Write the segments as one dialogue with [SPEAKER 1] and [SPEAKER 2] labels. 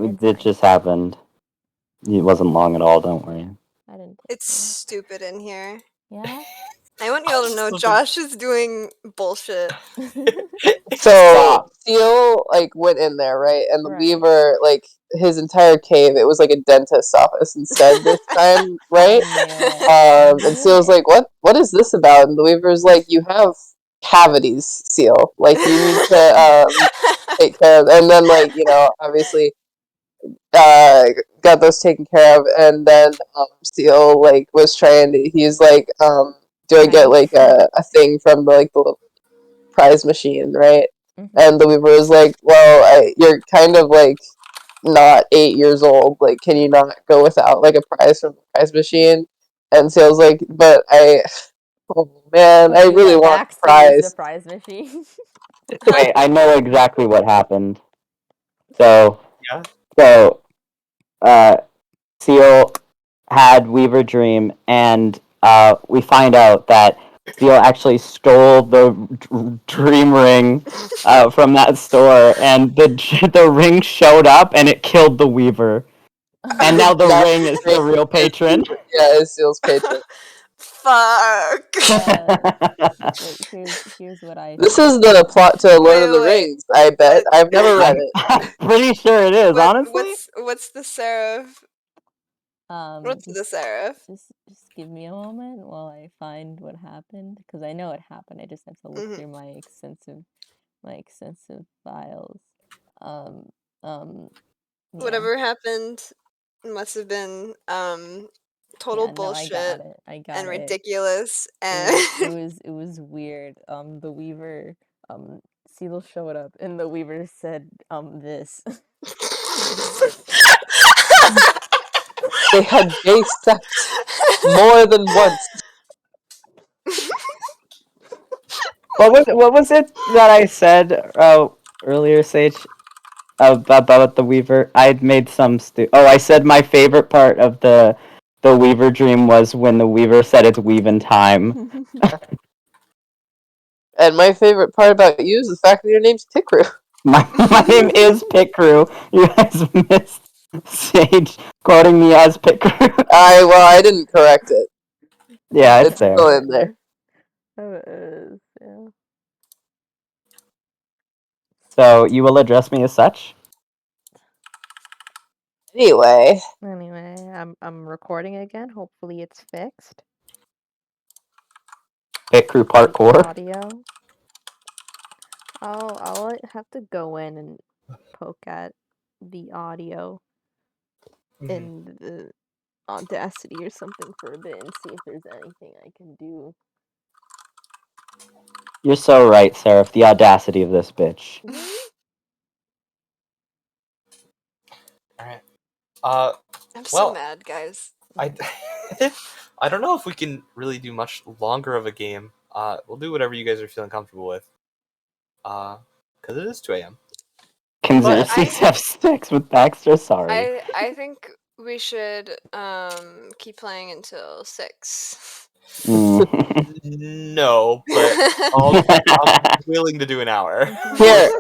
[SPEAKER 1] It just happened. It wasn't long at all, don't worry.
[SPEAKER 2] I didn't.
[SPEAKER 3] It's stupid in here.
[SPEAKER 2] Yeah.
[SPEAKER 3] I want y'all to know Josh is doing bullshit.
[SPEAKER 4] So Seal went in there, right? And the
[SPEAKER 2] Right.
[SPEAKER 4] Weaver, his entire cave, it was like a dentist's office instead this time, right?
[SPEAKER 2] Yeah.
[SPEAKER 4] And Seal's like, what is this about? And the Weaver's like, you have cavities, Seal. You need to take care of. And then obviously got those taken care of. And then Seal was trying to. He's like, do I get a thing from the little prize machine, right?
[SPEAKER 2] Mhm.
[SPEAKER 4] And the Weaver was like, well, you're kind of not 8 years old. Can you not go without a prize from the prize machine? And Seal's like, but oh man, I really want a prize.
[SPEAKER 2] The prize machine.
[SPEAKER 1] I know exactly what happened. So Seal had Weaver Dream, and we find out that Seal actually stole the dream ring from that store, and the ring showed up, and it killed the Weaver. And now the ring is the real patron.
[SPEAKER 4] Yeah, it's Seal's patron.
[SPEAKER 3] Fuck.
[SPEAKER 2] Here's what I.
[SPEAKER 4] This is the plot to Lord of the Rings. I bet. I've never read it.
[SPEAKER 1] I'm pretty sure it is. Honestly,
[SPEAKER 3] what's the serif? What's the serif?
[SPEAKER 2] Just give me a moment while I find what happened, because I know it happened. I just have to look through my extensive files.
[SPEAKER 3] Whatever happened must have been total bullshit.
[SPEAKER 2] I got
[SPEAKER 3] and
[SPEAKER 2] it.
[SPEAKER 3] ridiculous. And
[SPEAKER 2] it was weird. The Weaver Seal showed up, and the Weaver said this.
[SPEAKER 4] They had gay sex more than once.
[SPEAKER 1] What was it that I said earlier, Sage, about the Weaver? I'd made some I said my favorite part of the Weaver Dream was when the Weaver said it's weaving time.
[SPEAKER 4] And my favorite part about you is the fact that your name's Pikru.
[SPEAKER 1] My name is Pikru. You guys missed Sage quoting me as Pikru.
[SPEAKER 4] I didn't correct it.
[SPEAKER 1] Yeah, it's there.
[SPEAKER 4] Still in there.
[SPEAKER 2] Oh, it is, yeah.
[SPEAKER 1] So you will address me as such?
[SPEAKER 4] Anyway,
[SPEAKER 2] I'm recording again. Hopefully it's fixed.
[SPEAKER 1] Pikru parkour.
[SPEAKER 2] Audio. I'll have to go in and poke at the audio in the Audacity or something for a bit and see if there's anything I can do.
[SPEAKER 1] You're so right, Seraph. The audacity of this bitch.
[SPEAKER 5] Alright.
[SPEAKER 3] I'm so mad, guys.
[SPEAKER 5] I don't know if we can really do much longer of a game. We'll do whatever you guys are feeling comfortable with. Because it is 2 a.m.
[SPEAKER 1] Can Xerxes have sex with Baxter? Sorry.
[SPEAKER 3] I think we should keep playing until 6.
[SPEAKER 5] No, but I'm willing to do an hour.
[SPEAKER 4] Here,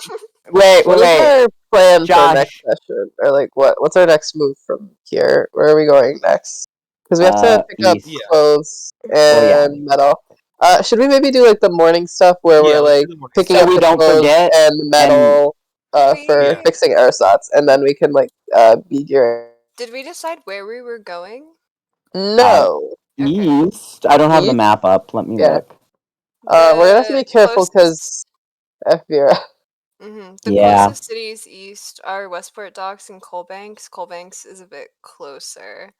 [SPEAKER 4] wait. What's our plan for next session? Or what's our next move from here? Where are we going next? Because we have to pick up clothes and metal. Should we maybe do the morning stuff where we're picking up the clothes and metal for fixing aerosots, and then we can be gearing.
[SPEAKER 3] Did we decide where we were going?
[SPEAKER 4] No.
[SPEAKER 1] East. I don't have the map up. Let me look.
[SPEAKER 4] We're gonna have to be careful because FBR.
[SPEAKER 3] The closest cities east are Westport Docks and Coalbanks. Coalbanks is a bit closer.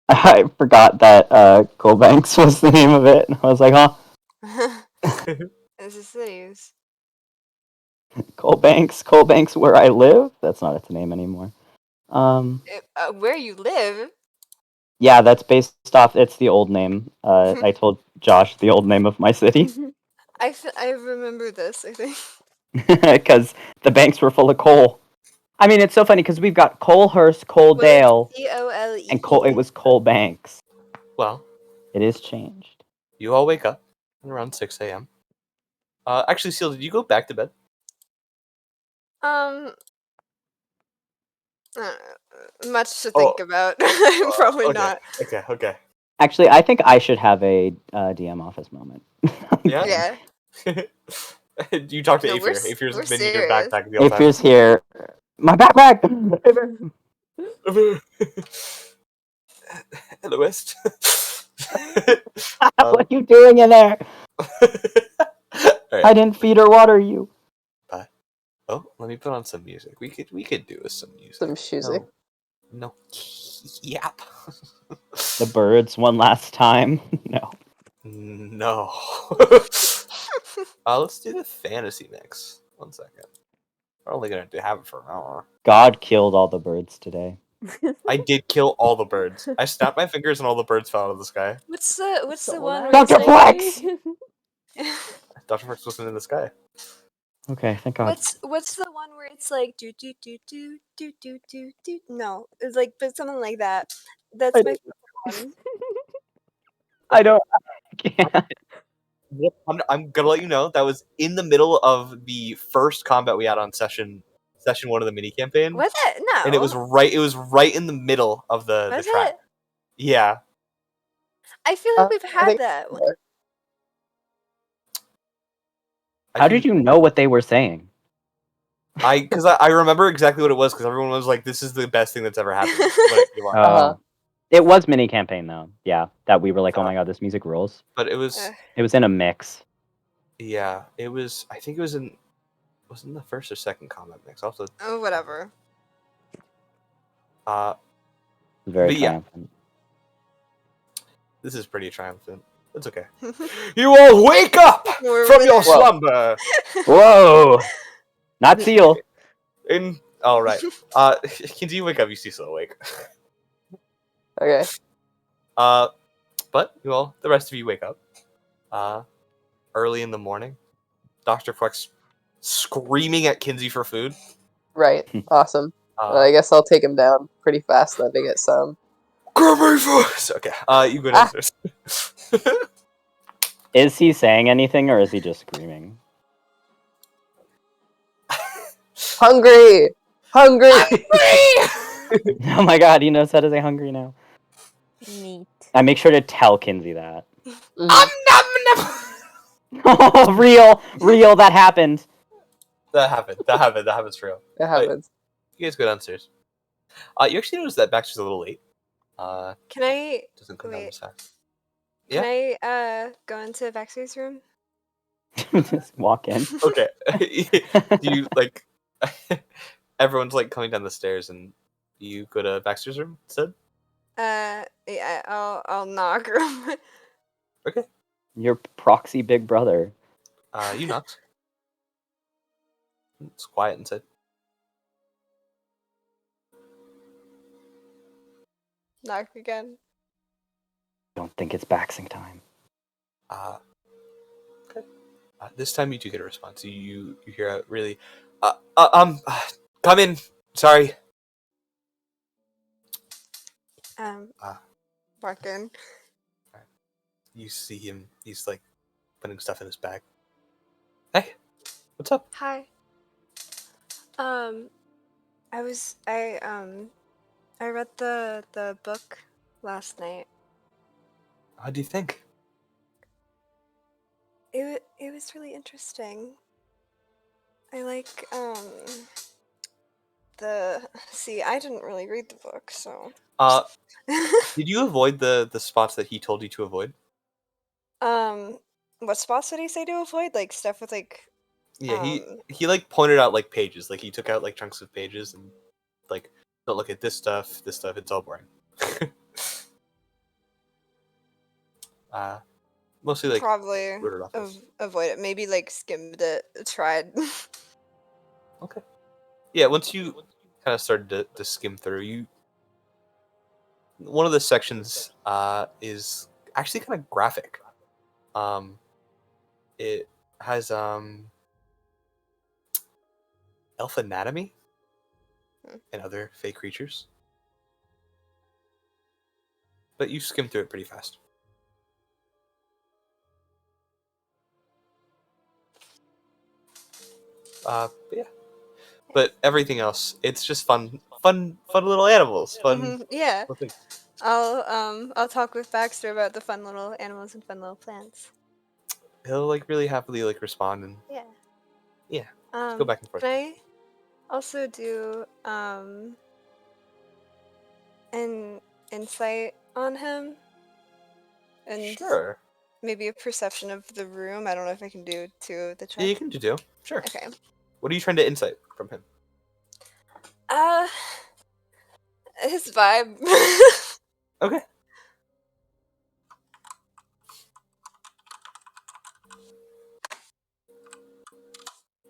[SPEAKER 1] I forgot that Coalbanks was the name of it. I was like, huh?
[SPEAKER 3] It's the cities.
[SPEAKER 1] Coalbanks, where I live? That's not its name anymore.
[SPEAKER 3] Where you live?
[SPEAKER 1] Yeah, that's based off. It's the old name. I told Josh the old name of my city.
[SPEAKER 3] I remember this, I think.
[SPEAKER 1] Because the banks were full of coal. I mean, it's so funny because we've got Coalhurst, Coaldale,
[SPEAKER 3] C-O-L-E.
[SPEAKER 1] and it was Coalbanks.
[SPEAKER 5] Well,
[SPEAKER 1] it is changed.
[SPEAKER 5] You all wake up around 6 a.m. Actually, Seal, did you go back to bed?
[SPEAKER 3] Much to think about. Probably
[SPEAKER 5] okay.
[SPEAKER 3] not.
[SPEAKER 5] Okay.
[SPEAKER 1] Actually, I think I should have a DM office moment.
[SPEAKER 5] Yeah?
[SPEAKER 3] Yeah.
[SPEAKER 5] You talk to
[SPEAKER 3] No,
[SPEAKER 5] Aether.
[SPEAKER 3] we're
[SPEAKER 5] Aether's been in your
[SPEAKER 3] serious.
[SPEAKER 5] backpack the whole time.
[SPEAKER 1] Aether's here. My backpack!
[SPEAKER 5] Hello, West.
[SPEAKER 1] What are you doing in there?
[SPEAKER 5] Alright.
[SPEAKER 1] I didn't feed or water you.
[SPEAKER 5] Oh, let me put on some music. We could do with some music.
[SPEAKER 4] Some music.
[SPEAKER 5] No. Yap.
[SPEAKER 1] The birds one last time. No.
[SPEAKER 5] No. Let's do the fantasy mix. 1 second. We're only gonna have it for an hour.
[SPEAKER 1] God killed all the birds today.
[SPEAKER 5] I did kill all the birds. I snapped my fingers and all the birds fell out of the sky.
[SPEAKER 3] What's the
[SPEAKER 2] So
[SPEAKER 3] one where
[SPEAKER 1] Dr.
[SPEAKER 3] it's like,
[SPEAKER 1] Flex!
[SPEAKER 5] Dr. Flex wasn't in the sky.
[SPEAKER 1] Okay, thank God.
[SPEAKER 3] what's the one where it's like do do do do do do do do? No, it's like but something like that. That's my favorite one.
[SPEAKER 1] I don't. I can't.
[SPEAKER 5] Yep. I'm gonna let you know that was in the middle of the first combat we had on session 1 of the mini campaign.
[SPEAKER 3] Was it? No.
[SPEAKER 5] And it was right in the middle of the
[SPEAKER 3] Was
[SPEAKER 5] track.
[SPEAKER 3] it?
[SPEAKER 5] Yeah.
[SPEAKER 3] I feel like we've
[SPEAKER 4] I
[SPEAKER 3] had
[SPEAKER 4] think-
[SPEAKER 3] that.
[SPEAKER 1] How did you know what they were saying?
[SPEAKER 5] Because I remember exactly what it was because everyone was like, "This is the best thing that's ever happened." when it came on.
[SPEAKER 4] Uh-huh.
[SPEAKER 1] It was mini campaign though. Yeah, that we were like, oh my God, this music rules.
[SPEAKER 5] But it was,
[SPEAKER 1] It was in a mix.
[SPEAKER 5] yeah, it was. I think it was in the first or second combat mix. Also,
[SPEAKER 3] Oh, whatever.
[SPEAKER 1] Very
[SPEAKER 5] But yeah.
[SPEAKER 1] triumphant.
[SPEAKER 5] this is pretty triumphant. It's okay. You all wake up
[SPEAKER 3] We're
[SPEAKER 5] from your
[SPEAKER 3] with
[SPEAKER 5] slumber.
[SPEAKER 1] Whoa! Not Seal.
[SPEAKER 5] All right. Can you wake up? You still awake.
[SPEAKER 4] Okay.
[SPEAKER 5] But you all, the rest of you wake up. Early in the morning. Dr. Flex screaming at Kinsey for food.
[SPEAKER 4] Right. Awesome. I guess I'll take him down pretty fast then to get some.
[SPEAKER 5] Give me food! Okay. You go downstairs.
[SPEAKER 1] Is he saying anything or is he just screaming?
[SPEAKER 4] Hungry! Hungry!
[SPEAKER 1] Oh my God, he knows how to say hungry now.
[SPEAKER 2] Neat.
[SPEAKER 1] I make sure to tell Kinsey that.
[SPEAKER 4] Mhm.
[SPEAKER 1] Oh, real, that happened.
[SPEAKER 5] That happens for real.
[SPEAKER 4] It happens.
[SPEAKER 5] You guys go downstairs. You actually notice that Baxter's a little late.
[SPEAKER 3] Can I
[SPEAKER 5] Doesn't come down
[SPEAKER 3] Wait.
[SPEAKER 5] this fast.
[SPEAKER 3] can I go into Baxter's room?
[SPEAKER 1] Just walk in.
[SPEAKER 5] Okay. Do you like? Everyone's like coming down the stairs, and you go to Baxter's room instead.
[SPEAKER 3] Yeah, I'll knock.
[SPEAKER 1] Your proxy big brother.
[SPEAKER 5] You knocked. It's quiet inside.
[SPEAKER 3] Knock again.
[SPEAKER 1] Don't think it's baxing time.
[SPEAKER 5] Okay. This time you do get a response. You hear a really, come in. Sorry.
[SPEAKER 3] Walk in.
[SPEAKER 5] You see him. He's like putting stuff in his bag. Hey, what's up?
[SPEAKER 3] Hi. I read the book last night.
[SPEAKER 5] How do you think?
[SPEAKER 3] It was really interesting. I like I didn't really read the book, so
[SPEAKER 5] Did you avoid the spots that he told you to avoid?
[SPEAKER 3] what spots did he say to avoid? Like stuff with like
[SPEAKER 5] Yeah, he like pointed out like pages. Like he took out like chunks of pages and like, don't look at this stuff, it's all boring. Mostly like
[SPEAKER 3] probably
[SPEAKER 5] wrote it off as-
[SPEAKER 3] avoid it. Maybe like skimmed it, tried.
[SPEAKER 5] Okay. Yeah, once you kind of started to skim through, one of the sections is actually kind of graphic. It has elf anatomy and other fake creatures. But you skim through it pretty fast. But yeah. But everything else, it's just fun fun little animals. Fun.
[SPEAKER 3] Yeah.
[SPEAKER 5] little things.
[SPEAKER 3] I'll talk with Baxter about the fun little animals and fun little plants.
[SPEAKER 5] He'll like really happily like respond and
[SPEAKER 3] Yeah.
[SPEAKER 5] yeah. Just go back and forth.
[SPEAKER 3] Can I also do an insight on him? And
[SPEAKER 5] Sure.
[SPEAKER 3] maybe a perception of the room. I don't know if I can do two of the check.
[SPEAKER 5] Yeah, you can do. Sure.
[SPEAKER 3] Okay.
[SPEAKER 5] What are you trying to insight from him?
[SPEAKER 3] His vibe.
[SPEAKER 5] Okay.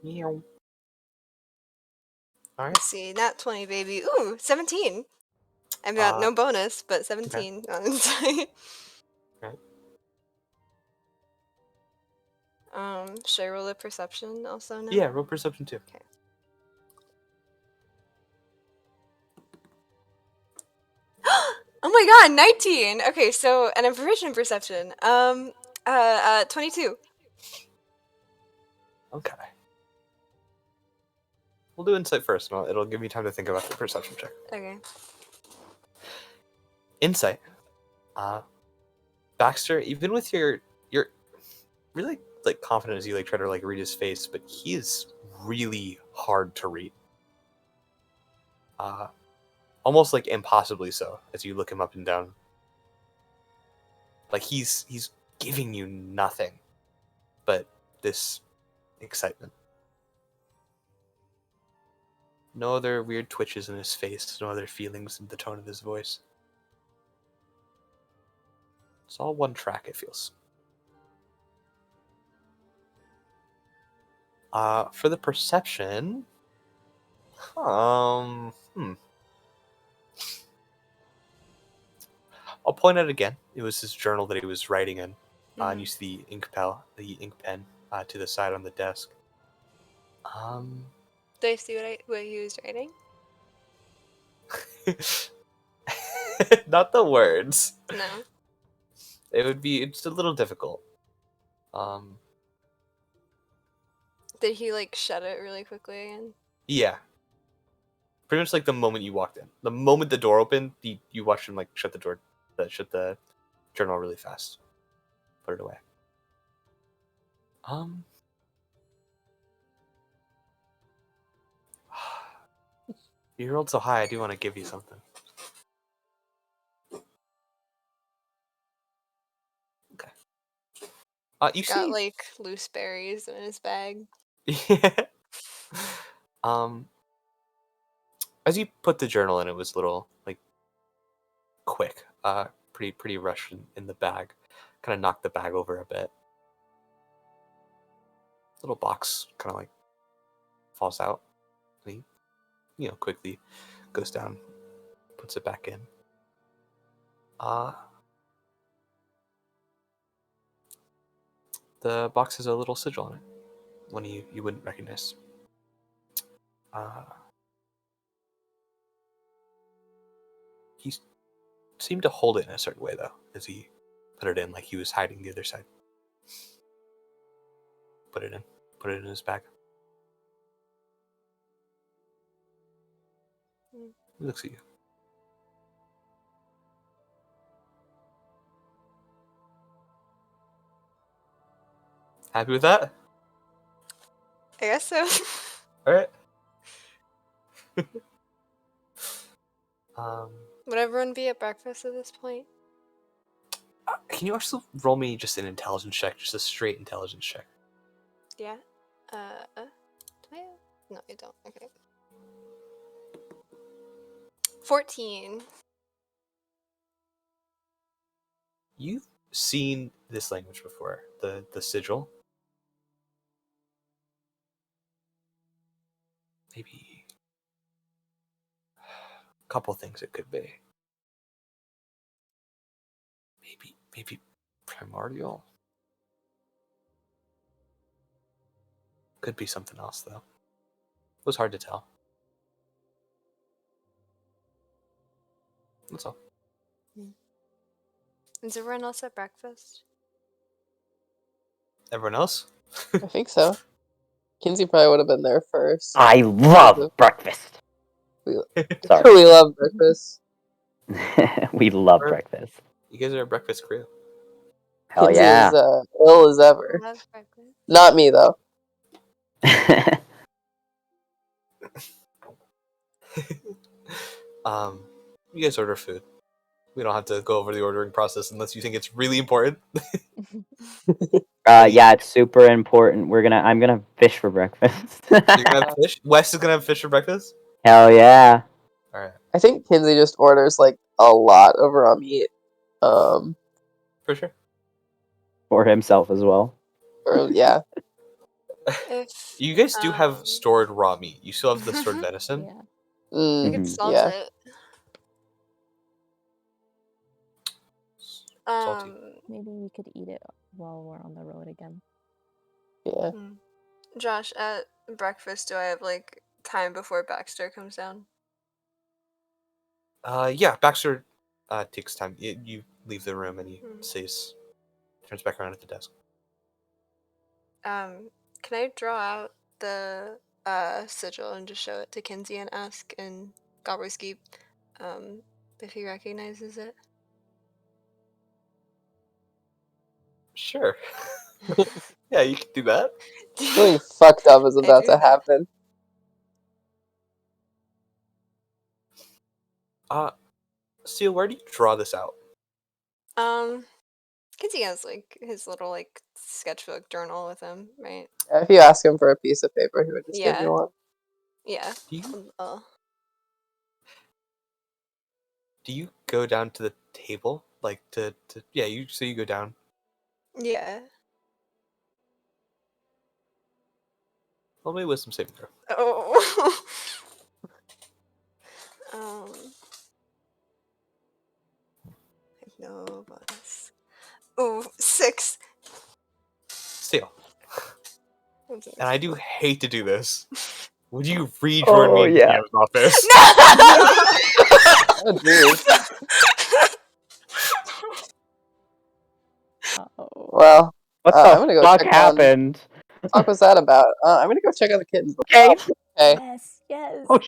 [SPEAKER 5] Meow. All right.
[SPEAKER 3] Let's see, not 20, baby. Ooh, 17. I've got no bonus, but 17 on insight.
[SPEAKER 5] Right.
[SPEAKER 3] Should I roll a perception also now?
[SPEAKER 5] Yeah, roll perception too.
[SPEAKER 3] Okay. Oh my god, 19! Okay, so, and I'm proficient in perception. 22.
[SPEAKER 5] Okay. We'll do insight first, and it'll give me time to think about the perception check.
[SPEAKER 3] Okay.
[SPEAKER 5] Insight. Baxter, even with your really like confident as you like try to like read his face, but he is really hard to read. Almost like impossibly so as you look him up and down. Like he's giving you nothing but this excitement. No other weird twitches in his face, no other feelings in the tone of his voice. It's all one track, it feels. For the perception, I'll point out again. It was his journal that he was writing in. And you see the ink pen to the side on the desk.
[SPEAKER 3] Do I see what he was writing?
[SPEAKER 5] Not the words.
[SPEAKER 3] No.
[SPEAKER 5] It's a little difficult.
[SPEAKER 3] Did he like shut it really quickly again?
[SPEAKER 5] Yeah. Pretty much like the moment you walked in. The moment the door opened, you watched him like shut the journal really fast. Put it away. You rolled so high, I do want to give you something. Okay. You
[SPEAKER 3] Got
[SPEAKER 5] see,
[SPEAKER 3] like loose berries in his bag.
[SPEAKER 5] yeah. As you put the journal in, it was a little like quick. Pretty rushed in the bag. Kind of knocked the bag over a bit. Little box kind of like falls out. And he, quickly goes down, puts it back in. The box has a little sigil on it. One you wouldn't recognize. He seemed to hold it in a certain way, though, as he put it in, like he was hiding the other side. Put it in his bag. He looks at you. Happy with that?
[SPEAKER 3] I guess so.
[SPEAKER 5] All right.
[SPEAKER 3] Would everyone be at breakfast at this point?
[SPEAKER 5] Can you also roll me just an intelligence check, just a straight intelligence check?
[SPEAKER 3] Yeah. Do I? No, I don't. Okay. 14.
[SPEAKER 5] You've seen this language before, the sigil. Maybe a couple things it could be. Maybe primordial. Could be something else though. It was hard to tell. That's all.
[SPEAKER 3] Is everyone else at breakfast?
[SPEAKER 5] Everyone else?
[SPEAKER 4] I think so. Kinsey probably would have been there first.
[SPEAKER 1] I love breakfast. Sorry.
[SPEAKER 4] We love breakfast.
[SPEAKER 1] We love
[SPEAKER 5] Or-
[SPEAKER 1] breakfast.
[SPEAKER 5] You guys are a breakfast crew.
[SPEAKER 1] Hell
[SPEAKER 4] Kinsey
[SPEAKER 1] yeah.
[SPEAKER 4] is ill as ever.
[SPEAKER 3] Love breakfast.
[SPEAKER 4] Not me though.
[SPEAKER 5] You guys order food. We don't have to go over the ordering process unless you think it's really important.
[SPEAKER 1] Yeah, it's super important. I'm gonna fish for breakfast.
[SPEAKER 5] You're gonna have fish. Wes is gonna have fish for breakfast.
[SPEAKER 1] Hell yeah.
[SPEAKER 5] All right,
[SPEAKER 4] I think Kinsey just orders like a lot of raw meat.
[SPEAKER 5] for sure.
[SPEAKER 1] For himself as well.
[SPEAKER 4] Or yeah.
[SPEAKER 3] If
[SPEAKER 5] You guys do have
[SPEAKER 3] Um,
[SPEAKER 5] stored raw meat. You still have the stored venison.
[SPEAKER 2] Yeah.
[SPEAKER 3] we
[SPEAKER 4] Mm,
[SPEAKER 3] could
[SPEAKER 1] Mhm.
[SPEAKER 3] salt
[SPEAKER 4] yeah.
[SPEAKER 3] it.
[SPEAKER 5] Salty.
[SPEAKER 2] Maybe we could eat it while we're on the road again.
[SPEAKER 4] Yeah.
[SPEAKER 3] Josh, at breakfast, do I have like time before Baxter comes down?
[SPEAKER 5] Yeah, Baxter takes time. You leave the room and he
[SPEAKER 3] Hmm.
[SPEAKER 5] turns back around at the desk.
[SPEAKER 3] Can I draw out the sigil and just show it to Kinsey and ask in Gobberskeep if he recognizes it?
[SPEAKER 5] Sure. Yeah, you can do that.
[SPEAKER 4] Something fucked up is
[SPEAKER 3] I
[SPEAKER 4] about
[SPEAKER 3] do
[SPEAKER 4] to
[SPEAKER 3] that.
[SPEAKER 4] happen.
[SPEAKER 5] Seal, where do you draw this out?
[SPEAKER 3] Kinsey has like his little like sketchbook journal with him, right?
[SPEAKER 4] If you ask him for a piece of paper, he would just give
[SPEAKER 3] Yeah.
[SPEAKER 4] you one.
[SPEAKER 3] Yeah.
[SPEAKER 5] Do you
[SPEAKER 3] Oh.
[SPEAKER 5] do you go down to the table like to yeah? You go down.
[SPEAKER 3] Yeah.
[SPEAKER 5] Roll me a wisdom saving throw.
[SPEAKER 3] Oh. I have no bonus. Ooh, 6.
[SPEAKER 5] Seal.
[SPEAKER 3] That's an
[SPEAKER 5] And I do hate to do this. Would you rejoin
[SPEAKER 1] Oh,
[SPEAKER 5] me in
[SPEAKER 1] yeah.
[SPEAKER 5] the office?
[SPEAKER 4] Oh, jeez.
[SPEAKER 2] Uh-oh.
[SPEAKER 4] Well,
[SPEAKER 1] What
[SPEAKER 4] I'm
[SPEAKER 1] the
[SPEAKER 4] gonna go
[SPEAKER 1] fuck
[SPEAKER 4] check
[SPEAKER 1] happened?
[SPEAKER 4] What the fuck was that about? I'm gonna go check on the kittens.
[SPEAKER 1] Okay.
[SPEAKER 4] Okay.
[SPEAKER 2] Yes, yes.
[SPEAKER 1] Oh,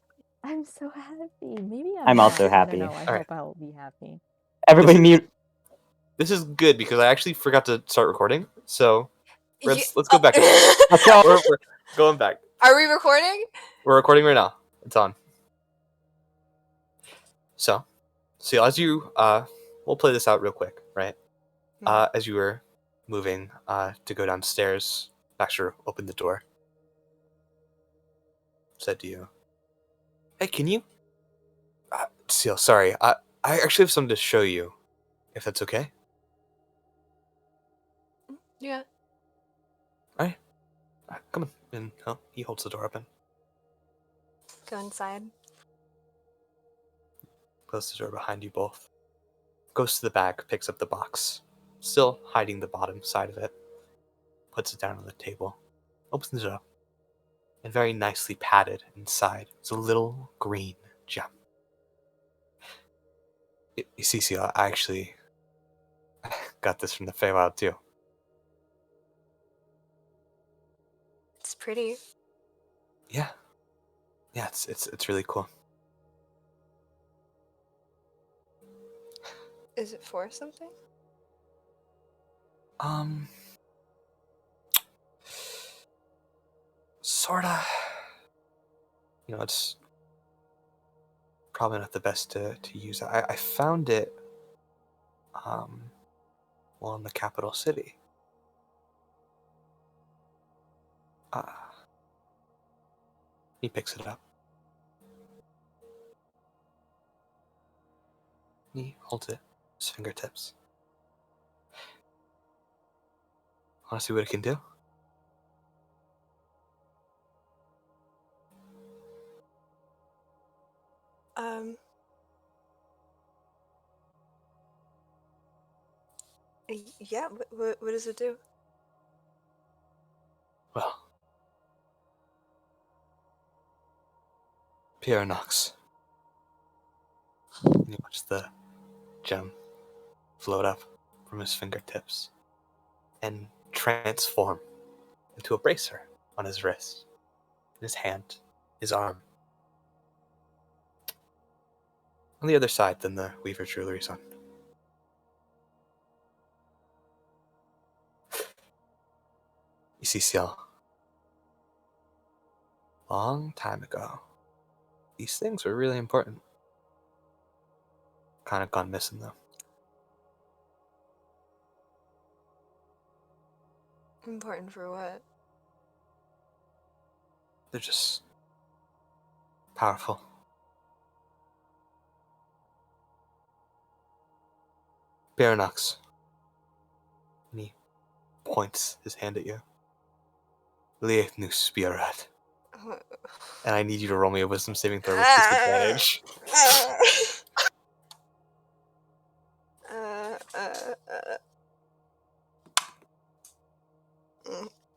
[SPEAKER 2] I'm so happy. Maybe
[SPEAKER 1] I'm also
[SPEAKER 2] happy. I
[SPEAKER 1] happy.
[SPEAKER 2] don't know. I
[SPEAKER 5] Alright.
[SPEAKER 2] hope I'll be happy.
[SPEAKER 1] Everybody
[SPEAKER 5] This is-
[SPEAKER 1] mute.
[SPEAKER 5] This is good because I actually forgot to start recording. So let's
[SPEAKER 3] Yeah.
[SPEAKER 5] go back.
[SPEAKER 1] Let's go.
[SPEAKER 5] We're going back.
[SPEAKER 3] Are we recording?
[SPEAKER 5] We're recording right now. It's on. So, Seal, as you we'll play this out real quick, right? As you were moving to go downstairs, Baxter opened the door. Said to you, "Hey, can you?" Seal, sorry, I actually have something to show you, if that's okay.
[SPEAKER 3] Yeah.
[SPEAKER 5] Come on. And he holds the door open.
[SPEAKER 3] Go inside.
[SPEAKER 5] Closes the door behind you both. Goes to the bag, picks up the box, still hiding the bottom side of it. Puts it down on the table. Opens it up. And very nicely padded inside is a little green gem. You see, Seal, I actually got this from the Feywild too.
[SPEAKER 3] It's pretty.
[SPEAKER 5] Yeah. Yeah, it's really cool.
[SPEAKER 3] Is it for something?
[SPEAKER 5] Sorta. It's probably not the best to use. I found it in the capital city. He picks it up. He holds it, his fingertips. Want to see what it can do?
[SPEAKER 3] Yeah. What does it do?
[SPEAKER 5] Well, Pierre knocks. You watch the gem float up from his fingertips and transform into a bracer on his wrist, in his hand, his arm. on the other side than the Weaver Jewelry's on. You see, Ciel, long time ago, these things were really important. Kind of gone missing, though.
[SPEAKER 3] Important for what?
[SPEAKER 5] They're just powerful. Baronox. And he points his hand at you. Leith nu Spirit. And I need you to roll me a wisdom saving throw with disadvantage.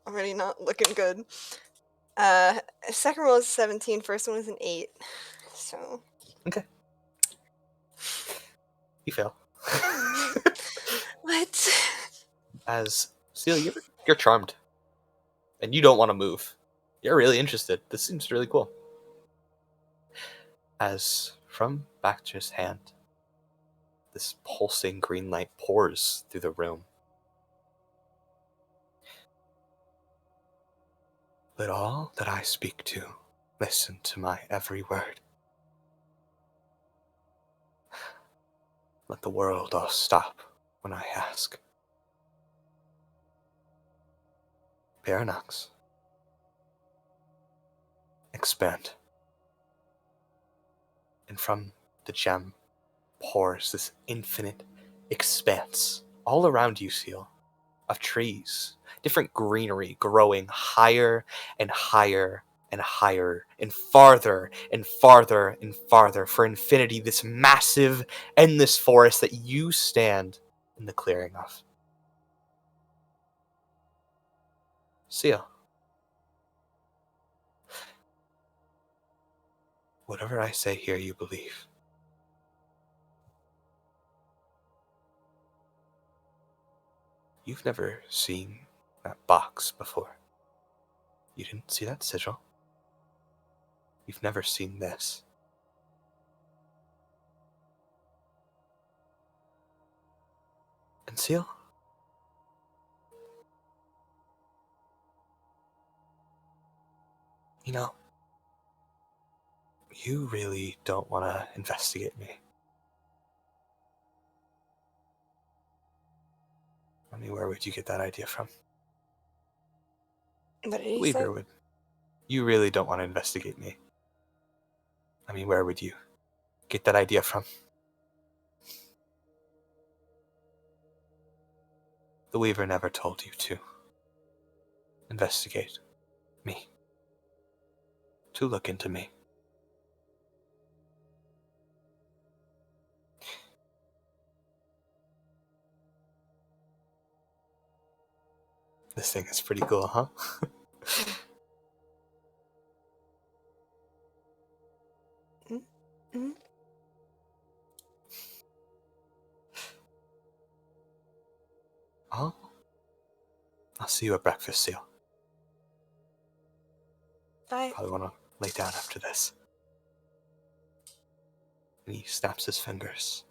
[SPEAKER 3] Already not looking good. Second roll is 17, first one was an 8. So.
[SPEAKER 5] Okay. You fail.
[SPEAKER 3] What?
[SPEAKER 5] As Ciel, you're charmed. And you don't want to move. You're really interested. This seems really cool. As from Baxter's hand, this pulsing green light pours through the room. Let all that I speak to listen to my every word. Let the world all stop when I ask. Baronox. Expand. And from the gem pours this infinite expanse all around you, Ciel, of trees, different greenery growing higher and higher and higher and farther and farther and farther for infinity, this massive, endless forest that you stand in the clearing of. Ciel, whatever I say here you believe. You've never seen that box before. You didn't see that sigil. You've never seen this. And Ciel, you know, you really don't want to investigate me. I mean, where would you get that idea from?
[SPEAKER 3] What did he
[SPEAKER 5] Weaver
[SPEAKER 3] say?
[SPEAKER 5] would. You really don't want to investigate me. I mean, where would you get that idea from? The Weaver never told you to investigate me, to look into me. This thing is pretty cool, huh?
[SPEAKER 3] Mm-hmm.
[SPEAKER 5] Oh, I'll see you at breakfast, Ciel.
[SPEAKER 3] Bye.
[SPEAKER 5] Probably want to lay down after this. And he snaps his fingers,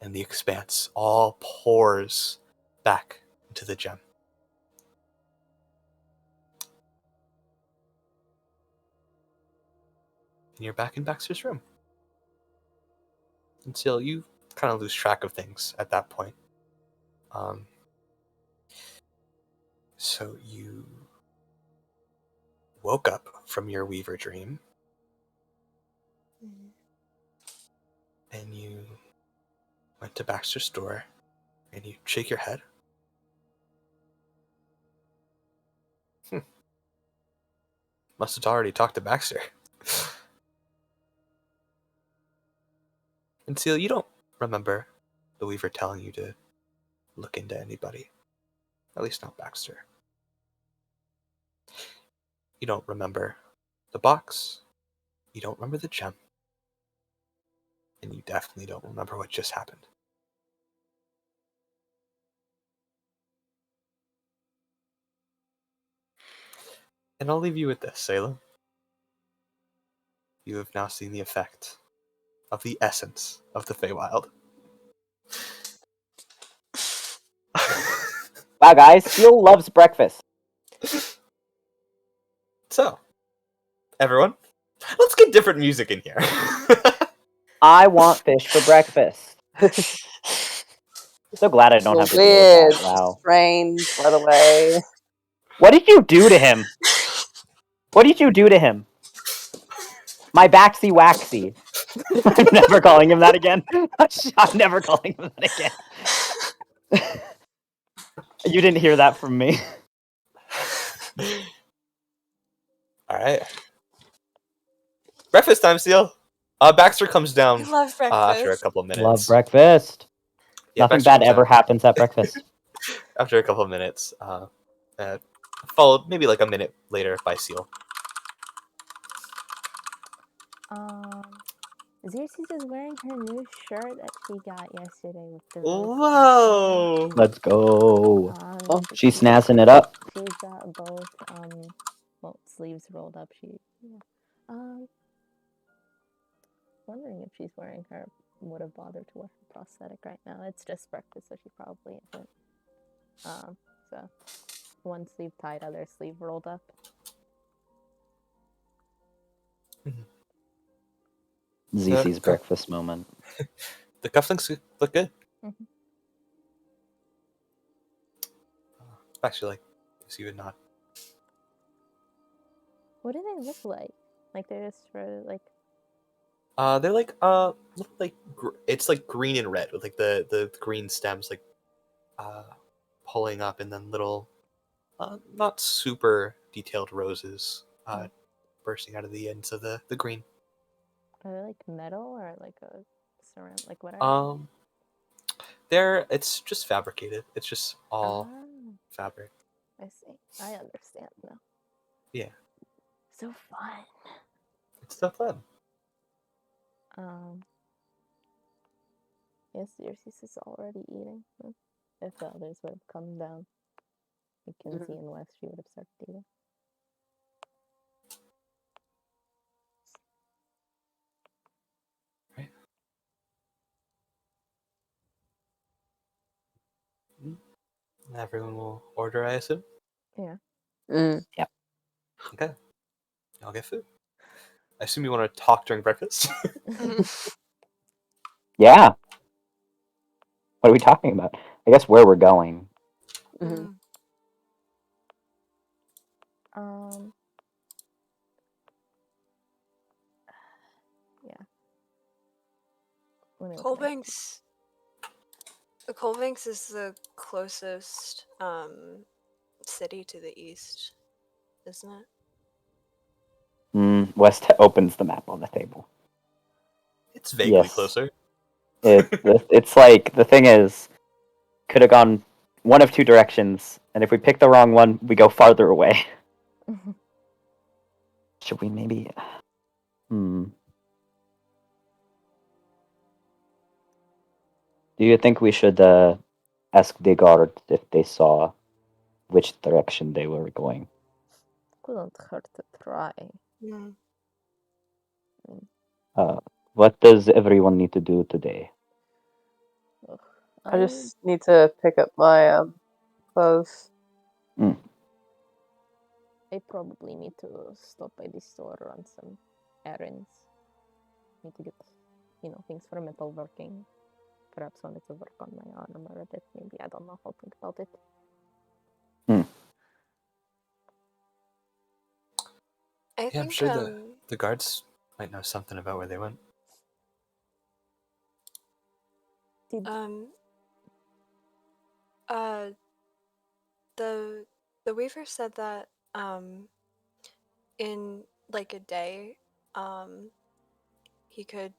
[SPEAKER 5] and the expanse all pours back into the gem. And you're back in Baxter's room. Until you kind of lose track of things at that point. So you woke up from your Weaver dream, and you went to Baxter's store, and you shake your head. Must have already talked to Baxter. And Ciel, you don't remember the Weaver telling you to look into anybody. At least not Baxter. You don't remember the box. You don't remember the gem. And you definitely don't remember what just happened. And I'll leave you with this, Salem. You have now seen the effect of the essence of the Feywild.
[SPEAKER 1] Wow, guys, Seal loves breakfast.
[SPEAKER 5] So, everyone, let's get different music in here.
[SPEAKER 1] I want fish for breakfast. So glad I don't have to deal
[SPEAKER 4] Weird.
[SPEAKER 1] with that. Wow.
[SPEAKER 4] Strange, by the way.
[SPEAKER 1] What did you do to him? What did you do to him? My Baxy Waxy. I'm never calling him that again. I'm never calling him that again. You didn't hear that from me.
[SPEAKER 5] Alright. Breakfast time, Seal. Baxter comes down
[SPEAKER 3] I love breakfast.
[SPEAKER 5] after a couple of minutes.
[SPEAKER 1] Love breakfast.
[SPEAKER 5] Yeah,
[SPEAKER 1] Nothing
[SPEAKER 5] Baxter
[SPEAKER 1] bad
[SPEAKER 5] comes
[SPEAKER 1] ever
[SPEAKER 5] down
[SPEAKER 1] happens at breakfast.
[SPEAKER 5] after a couple of minutes. Followed maybe like a minute later by Seal.
[SPEAKER 2] Xerxes is wearing her new shirt that she got yesterday with the
[SPEAKER 5] Whoa!
[SPEAKER 1] Let's go.
[SPEAKER 4] Oh,
[SPEAKER 1] She's snazzing it up.
[SPEAKER 2] She's got both sleeves rolled up. Wondering if she's wearing her would have bothered to wear her prosthetic right now. It's just breakfast, so she probably isn't. So one sleeve tied, other sleeve rolled up.
[SPEAKER 1] ZZ's breakfast moment.
[SPEAKER 5] The cufflinks look good.
[SPEAKER 2] Mhm.
[SPEAKER 5] Actually, like, you would not.
[SPEAKER 2] What do they look like? Like they're just for like.
[SPEAKER 5] They're like look like it's like green and red with like the green stems like pulling up and then little not super detailed roses bursting out of the ends of the green.
[SPEAKER 2] Are they like metal or like a ceramic? Like what are
[SPEAKER 5] It's just fabricated. It's just all fabric.
[SPEAKER 2] I see. I understand now.
[SPEAKER 5] Yeah.
[SPEAKER 2] So fun.
[SPEAKER 5] It's so fun.
[SPEAKER 2] Yes, Xerxes is already eating. If the others would have come down, like Kinsey and West, she would have started eating.
[SPEAKER 5] Right. Everyone will order, I assume?
[SPEAKER 2] Yeah.
[SPEAKER 1] Yep.
[SPEAKER 5] Okay. I'll get food. I assume you want to talk during breakfast?
[SPEAKER 1] Yeah. What are we talking about? I guess where we're going.
[SPEAKER 2] Yeah.
[SPEAKER 3] Colbanks. Colbanks is the closest city to the east, isn't it?
[SPEAKER 1] West opens the map on the table.
[SPEAKER 5] It's vaguely closer.
[SPEAKER 1] It's like, the thing is, could have gone one of two directions, and if we pick the wrong one, we go farther away. Should we maybe... Do you think we should ask the guard if they saw which direction they were going?
[SPEAKER 2] Couldn't hurt to try.
[SPEAKER 1] What does everyone need to do today?
[SPEAKER 4] I just need to pick up my clothes.
[SPEAKER 2] I probably need to stop by the store, run some errands. Need to get, things for metalworking. Perhaps wanted to work on my armor a bit. Maybe, I don't know. I'll think about it.
[SPEAKER 5] I'm sure the guards might know something about where they went.
[SPEAKER 3] The Weaver said that in like a day, he could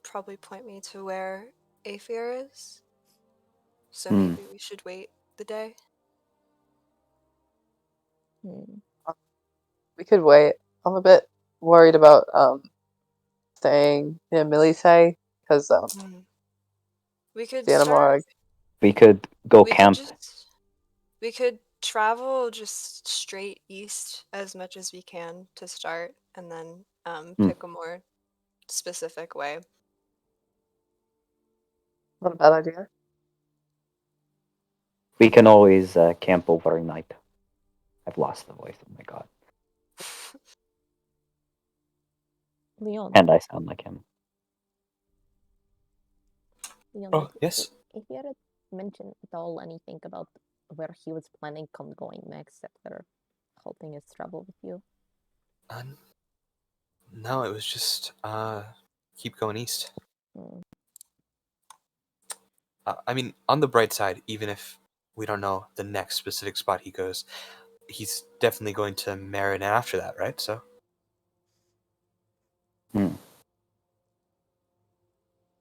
[SPEAKER 3] probably point me to where Aether is. So maybe we should wait the day.
[SPEAKER 4] We could wait. I'm a bit worried about staying in Militay because
[SPEAKER 3] we could
[SPEAKER 4] Xanamorg.
[SPEAKER 1] We could go camp.
[SPEAKER 3] We could travel just straight east as much as we can to start, and then pick a more specific way.
[SPEAKER 4] Not a bad idea.
[SPEAKER 1] We can always camp overnight. I've lost the voice. Oh my god.
[SPEAKER 2] Leon,
[SPEAKER 1] And I sound like him.
[SPEAKER 2] Leon,
[SPEAKER 5] Oh, yes?
[SPEAKER 2] if you had mentioned at all anything about where he was planning on going next after halting his travel with you?
[SPEAKER 5] No, it was just keep going east.
[SPEAKER 2] Mm.
[SPEAKER 5] I mean, on the bright side, even if we don't know the next specific spot he goes, he's definitely going to Meriden after that, right? So
[SPEAKER 1] Hmm.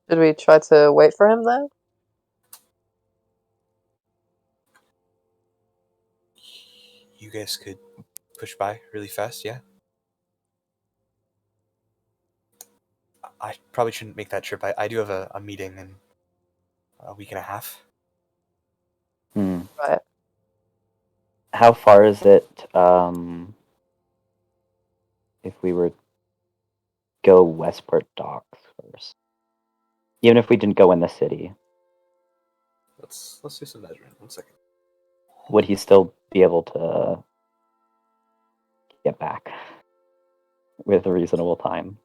[SPEAKER 4] Should we try to wait for him then?
[SPEAKER 5] you guys could push by really fast, yeah? I probably shouldn't make that trip. I do have a meeting in a week and a half.
[SPEAKER 1] Hmm.
[SPEAKER 4] Right.
[SPEAKER 1] How far is it if we were go Westport Docks first? Even if we didn't go in the city,
[SPEAKER 5] Let's do some measurement. 1 second.
[SPEAKER 1] would he still be able to get back with a reasonable time?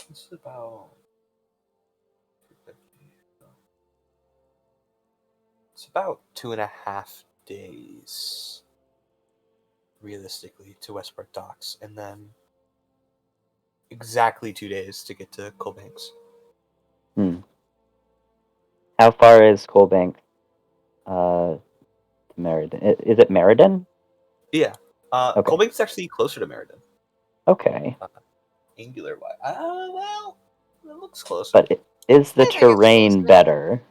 [SPEAKER 5] It's about... It's about 2.5 days, realistically, to Westport Docks, and then exactly 2 days to get to Colbanks.
[SPEAKER 1] How far is Colbank to Meriden? Is it Meriden?
[SPEAKER 5] Yeah.
[SPEAKER 1] Okay.
[SPEAKER 5] Colbanks is actually closer to Meriden.
[SPEAKER 1] Okay.
[SPEAKER 5] Angular wise. Well, it looks closer.
[SPEAKER 1] But is the
[SPEAKER 3] I think it's
[SPEAKER 1] terrain
[SPEAKER 3] closer.
[SPEAKER 1] better?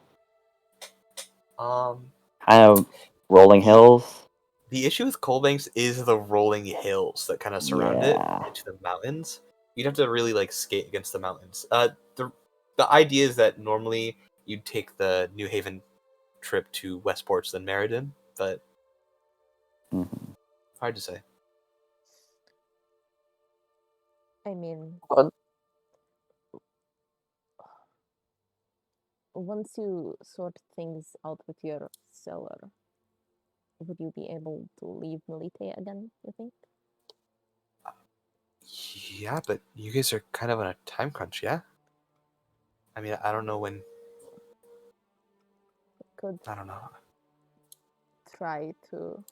[SPEAKER 5] Um,
[SPEAKER 1] Kind of rolling hills?
[SPEAKER 5] the issue with Colbanks is the rolling hills that kind of surround
[SPEAKER 1] Yeah.
[SPEAKER 5] it into the mountains. You'd have to really like skate against the mountains. The idea is that normally you'd take the New Haven trip to Westport's than Meriden, but
[SPEAKER 1] Mhm.
[SPEAKER 5] hard to say.
[SPEAKER 2] I mean,
[SPEAKER 4] Fun.
[SPEAKER 2] once you sort things out with your seller, would you be able to leave Melite again, you think?
[SPEAKER 5] Yeah, but you guys are kind of on a time crunch, yeah? I mean, I don't know when.
[SPEAKER 2] Could
[SPEAKER 5] I don't know.
[SPEAKER 2] try to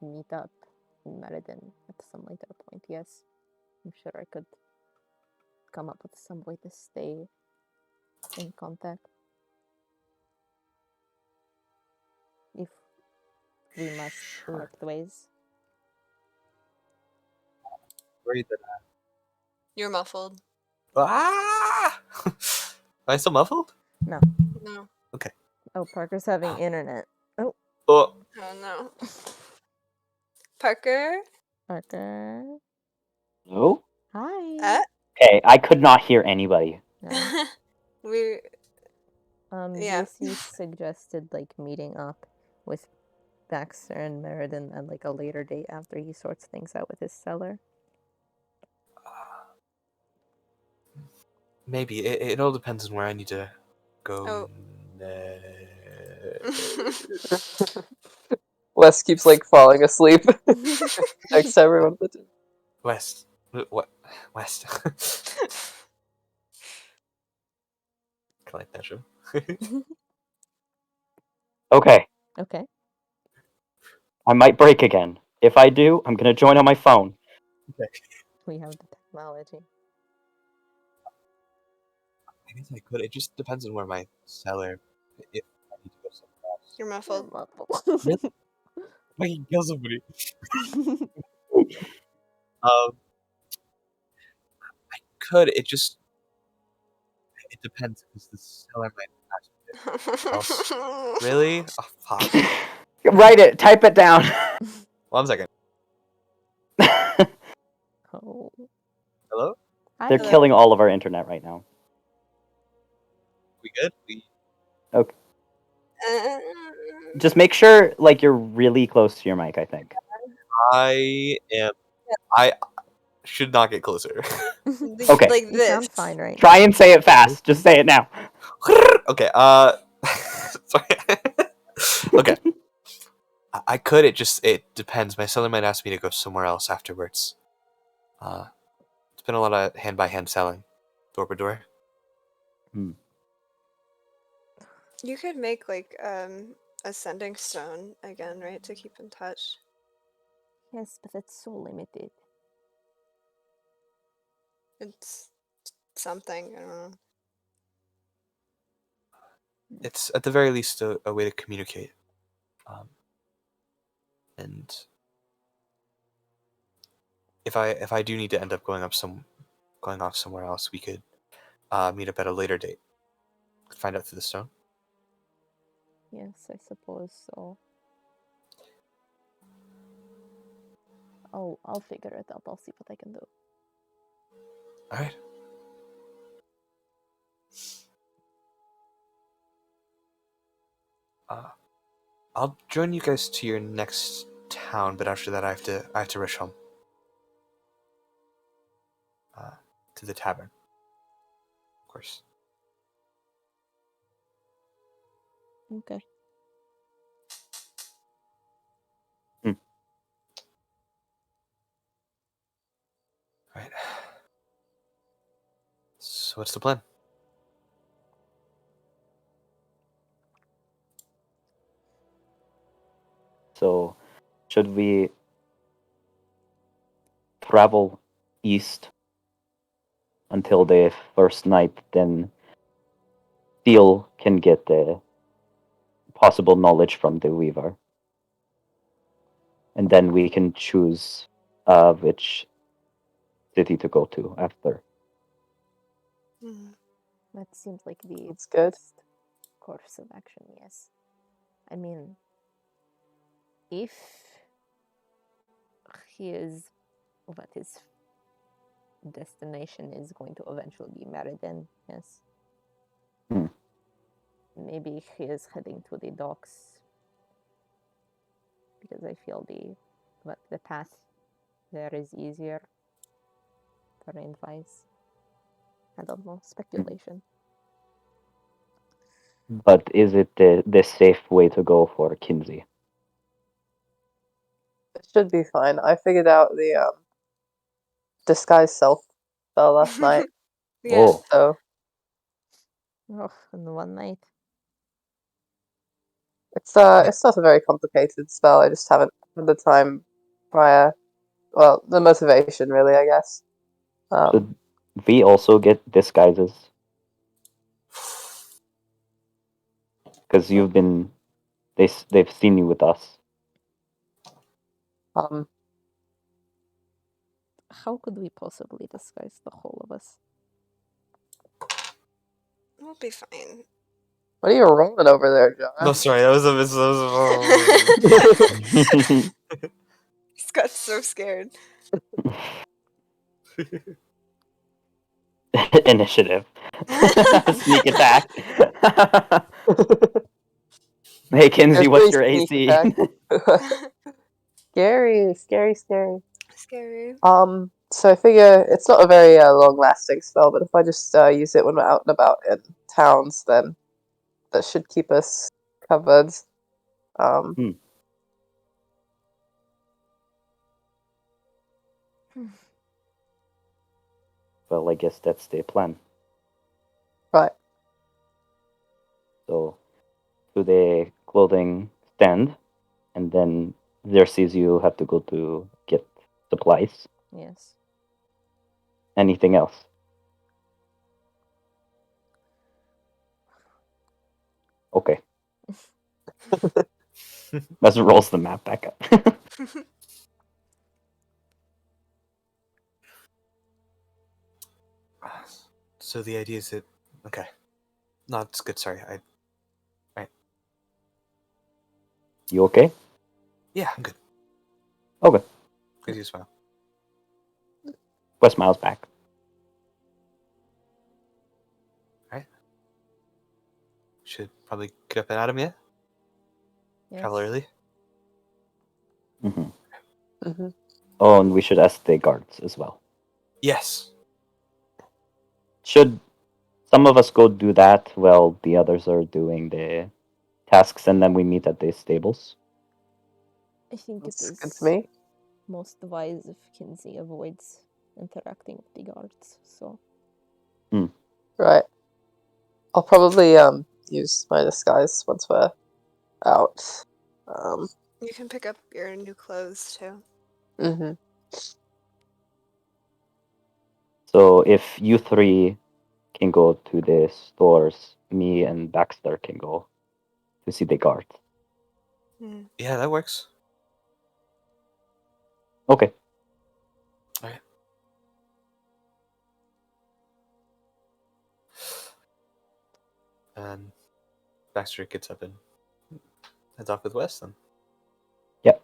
[SPEAKER 2] meet up in Meriden at some later point, yes. I'm sure I could come up with some way to stay in contact. If we must part ways.
[SPEAKER 5] Worried that.
[SPEAKER 3] You're muffled.
[SPEAKER 5] Ah! Am I still muffled?
[SPEAKER 2] No.
[SPEAKER 3] No.
[SPEAKER 5] Okay.
[SPEAKER 2] Oh, Parker's having internet. Oh,
[SPEAKER 5] Oh,
[SPEAKER 3] Oh no. Parker?
[SPEAKER 2] Parker.
[SPEAKER 1] No?
[SPEAKER 2] Hi.
[SPEAKER 1] Okay, I could not hear anybody.
[SPEAKER 2] No.
[SPEAKER 3] We're yeah.
[SPEAKER 2] JC suggested like meeting up with Baxter and Meriden at like a later date after he sorts things out with his seller.
[SPEAKER 5] maybe. It all depends on where I need to go.
[SPEAKER 3] Oh.
[SPEAKER 4] Wes keeps like falling asleep next to everyone at the table.
[SPEAKER 5] West. What? West. Can I touch him?
[SPEAKER 1] Okay,
[SPEAKER 2] Okay.
[SPEAKER 1] I might break again. If I do, I'm gonna join on my phone.
[SPEAKER 2] We have the technology.
[SPEAKER 5] I guess I could. It just depends on where my seller. If I need to go somewhere else.
[SPEAKER 3] You're muffled.
[SPEAKER 5] Really? I can kill somebody. I could. It just. It depends because the seller might ask me else. Really? Oh, fuck.
[SPEAKER 1] Write it. Type it down.
[SPEAKER 5] 1 second.
[SPEAKER 2] Oh.
[SPEAKER 5] Hello?
[SPEAKER 2] Hi.
[SPEAKER 1] They're killing all of our internet right now.
[SPEAKER 5] We good? We.
[SPEAKER 1] Just make sure, like, you're really close to your mic, I think.
[SPEAKER 5] I am. I. should not get closer.
[SPEAKER 1] Okay.
[SPEAKER 3] Like
[SPEAKER 2] You
[SPEAKER 3] this.
[SPEAKER 2] sound fine right
[SPEAKER 1] Try and say it fast. Just say it now.
[SPEAKER 5] Okay. Sorry. Okay. I could. It depends. My seller might ask me to go somewhere else afterwards. It's been a lot of hand by hand selling, door by door.
[SPEAKER 3] You could make like a sending stone again, right, to keep in touch.
[SPEAKER 2] Yes, but it's so limited.
[SPEAKER 3] It's something, I don't know.
[SPEAKER 5] It's at the very least a way to communicate. And if I do need to end up going off somewhere else, we could meet up at a later date. Find out through the stone.
[SPEAKER 2] Yes, I suppose so. I'll figure it out. I'll see what I can do.
[SPEAKER 5] All right. I'll join you guys to your next town, but after that, I have to rush home. To the tavern, of course.
[SPEAKER 2] Okay.
[SPEAKER 5] All right. So what's the plan?
[SPEAKER 1] So, should we travel east until the first night? Then Steel can get the possible knowledge from the Weaver, and then we can choose which city to go to after.
[SPEAKER 3] Mhm.
[SPEAKER 2] That seems like the
[SPEAKER 4] That's good.
[SPEAKER 2] best course of action, yes. I mean, if his destination is going to eventually be Meriden, yes.
[SPEAKER 1] Hmm.
[SPEAKER 2] Maybe he is heading to the docks because I feel the path there is easier. Terrain-wise. I don't know. Speculation.
[SPEAKER 1] But is it the safe way to go for Kinsey?
[SPEAKER 4] It should be fine. I figured out the disguise self spell last night.
[SPEAKER 3] Yeah.
[SPEAKER 1] Oh,
[SPEAKER 4] So
[SPEAKER 2] Oh, in one night.
[SPEAKER 4] it's not a very complicated spell. I just haven't had the time prior. Well, the motivation, really, I guess.
[SPEAKER 1] should we also get disguises? Because you've been, they've seen you with us.
[SPEAKER 2] How could we possibly disguise the whole of us?
[SPEAKER 3] We'll be fine.
[SPEAKER 4] What are you rolling over there, John?
[SPEAKER 5] No, sorry, that was a
[SPEAKER 3] He's got so scared.
[SPEAKER 1] Initiative. Sneak attack. Hey, Kinsey, what's your
[SPEAKER 4] Sneak
[SPEAKER 1] AC?
[SPEAKER 4] attack. Scary.
[SPEAKER 3] Scary.
[SPEAKER 4] So I figure it's not a very long-lasting spell, but if I just use it when we're out and about in towns, then that should keep us covered.
[SPEAKER 1] Well, I guess that's the plan.
[SPEAKER 4] Right.
[SPEAKER 1] So, to the clothing stand, and then Xerxes, you have to go to get supplies.
[SPEAKER 2] Yes.
[SPEAKER 1] Anything else? Okay. As it rolls the map back up.
[SPEAKER 5] So the idea is that okay. No, it's good. Sorry,
[SPEAKER 1] You okay?
[SPEAKER 5] yeah, I'm good.
[SPEAKER 1] Okay.
[SPEAKER 5] Crazy smile.
[SPEAKER 1] West Miles back.
[SPEAKER 5] Should probably get up and at him yet.
[SPEAKER 2] Yes.
[SPEAKER 5] Travel early.
[SPEAKER 1] Oh, and we should ask the guards as well.
[SPEAKER 5] Yes.
[SPEAKER 1] Should some of us go do that while the others are doing the tasks, and then we meet at the stables?
[SPEAKER 2] I think it
[SPEAKER 4] That's good
[SPEAKER 2] is
[SPEAKER 4] to me.
[SPEAKER 2] most wise if Kinsey avoids interacting with the guards. So
[SPEAKER 4] Right. I'll probably use my disguise once we're out.
[SPEAKER 3] You can pick up your new clothes too.
[SPEAKER 4] Mm-hmm.
[SPEAKER 1] So if you three can go to the stores, me and Baxter can go to see the guard.
[SPEAKER 3] Mm.
[SPEAKER 5] Yeah, that works.
[SPEAKER 1] Okay.
[SPEAKER 5] Alright. And Baxter gets up and heads off with Wes then.
[SPEAKER 1] Yep.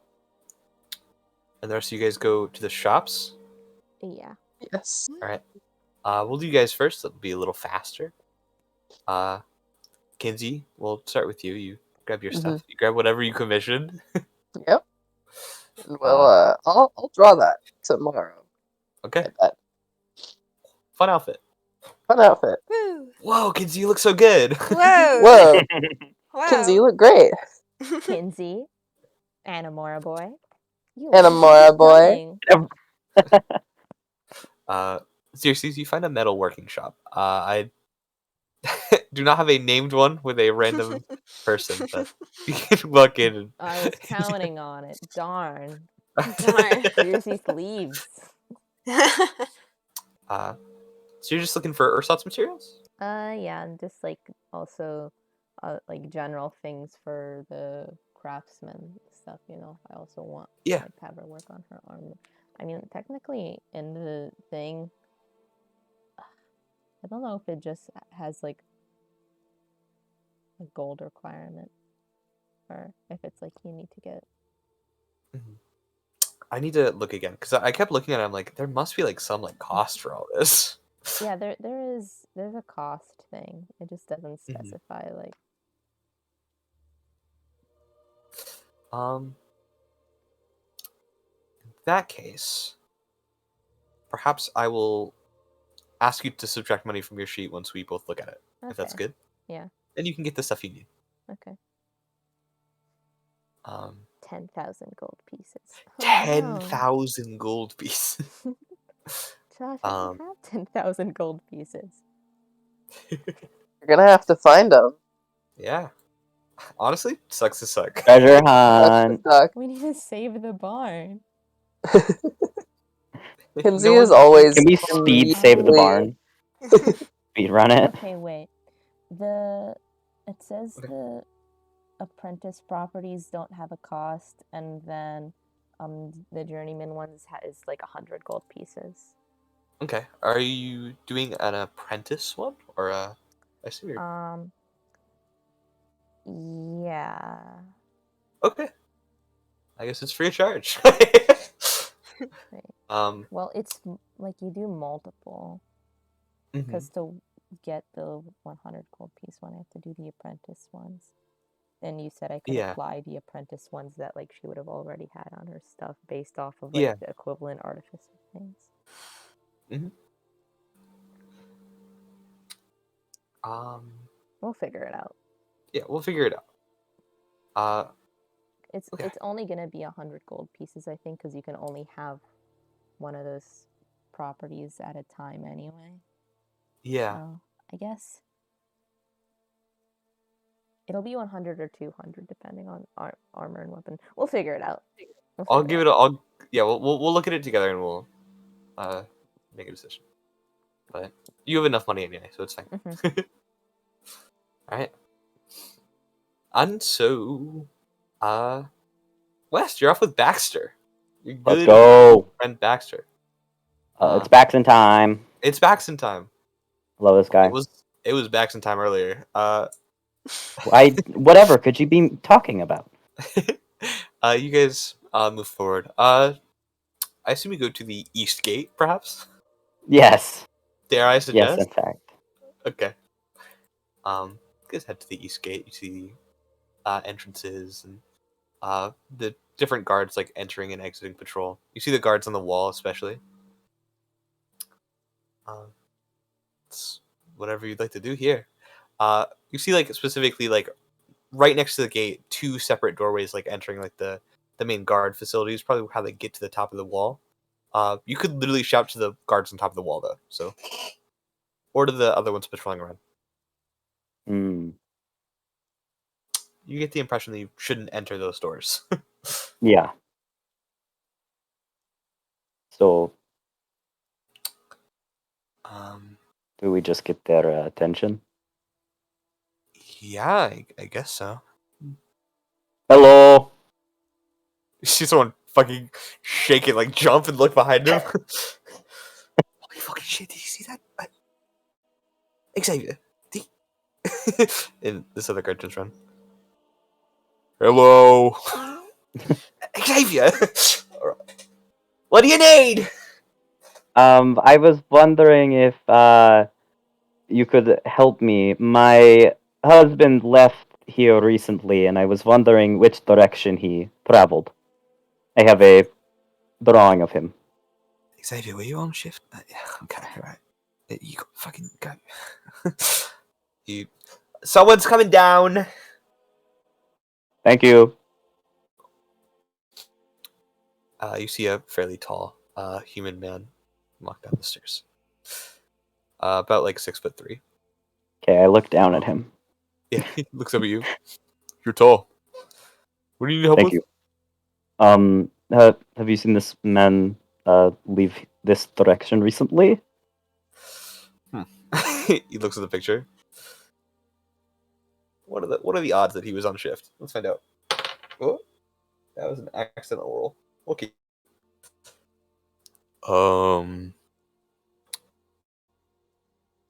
[SPEAKER 5] And the rest of you guys go to the shops.
[SPEAKER 2] yeah.
[SPEAKER 4] Yes.
[SPEAKER 5] Alright. We'll do you guys first. It'll be a little faster. Kinsey, we'll start with you. You grab your stuff. You grab whatever you commissioned.
[SPEAKER 4] Yep. Well, I'll draw that tomorrow.
[SPEAKER 5] Okay.
[SPEAKER 4] I bet.
[SPEAKER 5] Fun outfit.
[SPEAKER 4] Fun outfit.
[SPEAKER 3] Woo!
[SPEAKER 5] Whoa, Kinsey, you look so good.
[SPEAKER 3] Whoa!
[SPEAKER 4] Whoa,
[SPEAKER 3] Wow!
[SPEAKER 4] Kinsey, you look great.
[SPEAKER 2] Kinsey, Anamora boy. You
[SPEAKER 4] Anamora boy.
[SPEAKER 2] stunning.
[SPEAKER 5] Seriously, you find a metalworking shop. I do not have a named one with a random person, but you can walk in and
[SPEAKER 2] I was counting on it. Darn.
[SPEAKER 3] Darn.
[SPEAKER 2] Seriously, leaves.
[SPEAKER 5] So you're just looking for ersatz materials?
[SPEAKER 2] Yeah, and just like also like general things for the craftsman stuff, you know. I also want
[SPEAKER 5] Yeah.
[SPEAKER 2] like have her work on her armor. I mean, technically in the thing, I don't know if it just has like a gold requirement or if it's like you need to get
[SPEAKER 5] I need to look again because I kept looking at it. I'm like, there must be like some like cost for all this.
[SPEAKER 2] yeah, there's a cost thing. It just doesn't specify like
[SPEAKER 5] In that case, perhaps I will ask you to subtract money from your sheet once we both look at it. If that's
[SPEAKER 2] okay.
[SPEAKER 5] good.
[SPEAKER 2] Yeah.
[SPEAKER 5] Then you can get the stuff you need.
[SPEAKER 2] Okay. 10,000 gold pieces. Oh, no.
[SPEAKER 5] 10,000 gold pieces.
[SPEAKER 2] Josh, I don't have 10,000 gold pieces.
[SPEAKER 4] You're gonna have to find them.
[SPEAKER 5] Yeah. Honestly, sucks to suck.
[SPEAKER 1] Treasure hunt.
[SPEAKER 2] We need to save the barn.
[SPEAKER 4] Kinsey
[SPEAKER 5] No
[SPEAKER 4] is
[SPEAKER 5] one-
[SPEAKER 4] always.
[SPEAKER 1] Can we speed save the barn? Speed run it.
[SPEAKER 2] Okay, wait. It says
[SPEAKER 5] Okay.
[SPEAKER 2] the apprentice properties don't have a cost, and then the journeyman ones is like 100 gold pieces.
[SPEAKER 5] Okay. Are you doing an apprentice one or a? I assume you're.
[SPEAKER 2] Yeah.
[SPEAKER 5] Okay. I guess it's free of charge.
[SPEAKER 2] Right.
[SPEAKER 5] Well,
[SPEAKER 2] it's like you do multiple because to get the 100 gold piece one, I have to do the apprentice ones. And you said I could apply the apprentice ones that like she would have already had on her stuff based off of like the equivalent artificer things. We'll figure it out.
[SPEAKER 5] Yeah, we'll figure it out.
[SPEAKER 2] It's only gonna be 100 gold pieces, I think, because you can only have one of those properties at a time anyway.
[SPEAKER 5] Yeah.
[SPEAKER 2] So I guess it'll be 100 or 200 depending on armor and weapon. We'll figure it out.
[SPEAKER 5] I'll give it. We'll look at it together and we'll make a decision. But you have enough money anyway, so it's fine. All right. And so, West, you're off with Baxter. You're good.
[SPEAKER 1] Let's go.
[SPEAKER 5] Friend Baxter.
[SPEAKER 1] It's Baxton time.
[SPEAKER 5] It's Baxton time.
[SPEAKER 1] Love this guy.
[SPEAKER 5] It was Baxton time earlier.
[SPEAKER 1] Whatever could you be talking about?
[SPEAKER 5] You guys move forward. I assume you go to the east gate, perhaps.
[SPEAKER 1] Yes.
[SPEAKER 5] Dare I suggest?
[SPEAKER 1] Yes, in fact.
[SPEAKER 5] Okay. You guys head to the east gate. You see entrances and the different guards like entering and exiting patrol. You see the guards on the wall, especially. It's whatever you'd like to do here. You see, like, specifically, like, right next to the gate, 2 separate doorways, like, entering, like, the main guard facility is probably how they get to the top of the wall. You could literally shout to the guards on top of the wall, though, so... Or to the other ones patrolling around. You get the impression that you shouldn't enter those doors.
[SPEAKER 1] Yeah. So, do we just get their attention?
[SPEAKER 5] Yeah, I guess so.
[SPEAKER 1] Hello.
[SPEAKER 5] You see someone fucking shake it, like jump and look behind him. Holy fucking shit! Did you see that? Xavier. And this other guard turns around. Hello, Xavier. What do you need?
[SPEAKER 1] I was wondering if you could help me. My husband left here recently, and I was wondering which direction he traveled. I have a drawing of him.
[SPEAKER 5] Xavier, were you on shift? Yeah, okay, right. You got fucking go. Someone's coming down.
[SPEAKER 1] Thank you.
[SPEAKER 5] You see a fairly tall human man walk down the stairs. About like 6'3".
[SPEAKER 1] Okay, I look down at him.
[SPEAKER 5] Yeah, he looks up at you. You're tall. What do you need help
[SPEAKER 1] Thank
[SPEAKER 5] with?
[SPEAKER 1] you. Have you seen this man leave this direction recently?
[SPEAKER 5] He looks at the picture. What are the odds that he was on shift? Let's find out. Oh, that was an accidental roll. Okay.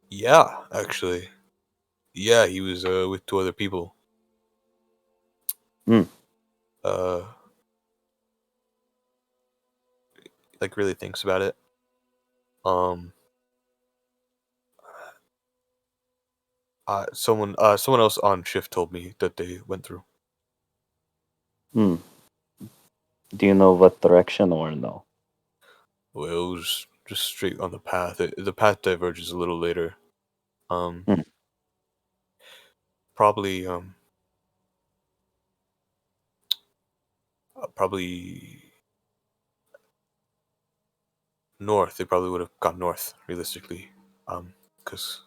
[SPEAKER 5] Yeah, actually. Yeah, he was with 2 other people. Like really thinks about it. Someone else on shift told me that they went through.
[SPEAKER 1] Do you know what direction or no?
[SPEAKER 5] Well, it was just straight on the path. The path diverges a little later. Probably north. They probably would have gone north, realistically. Because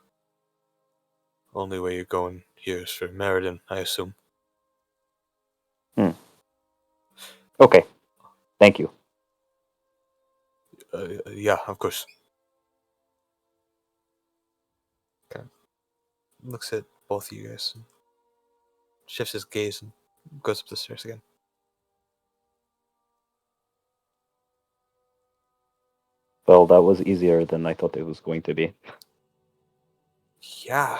[SPEAKER 5] only way you're going here is for Meriden, I assume.
[SPEAKER 1] Okay. Thank you.
[SPEAKER 5] Yeah, of course. Okay. Looks at both of you guys and shifts his gaze and goes up the stairs again.
[SPEAKER 1] Well, that was easier than I thought it was going to be.
[SPEAKER 5] Yeah.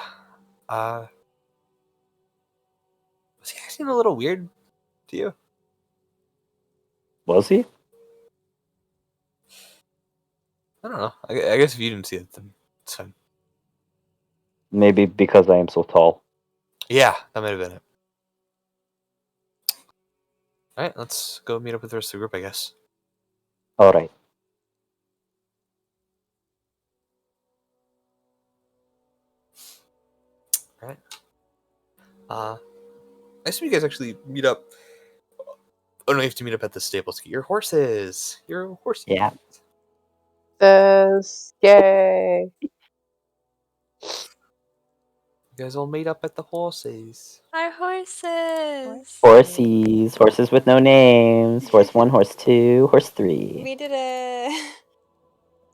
[SPEAKER 5] Was he acting a little weird to you?
[SPEAKER 1] Was he?
[SPEAKER 5] I don't know. I guess if you didn't see it, then it's fine.
[SPEAKER 1] Maybe because I am so tall.
[SPEAKER 5] Yeah, that might have been it. Alright, let's go meet up with the rest of the group, I guess.
[SPEAKER 1] Alright.
[SPEAKER 5] Alright. I assume you guys actually meet up. Oh no, you have to meet up at the stables to get your horses. Your horses.
[SPEAKER 1] Yeah.
[SPEAKER 4] Yay.
[SPEAKER 5] You guys all meet up at the horses.
[SPEAKER 3] Our horses.
[SPEAKER 1] Horsies. Horses with no names. Horse 1, horse 2, horse 3.
[SPEAKER 3] We did it.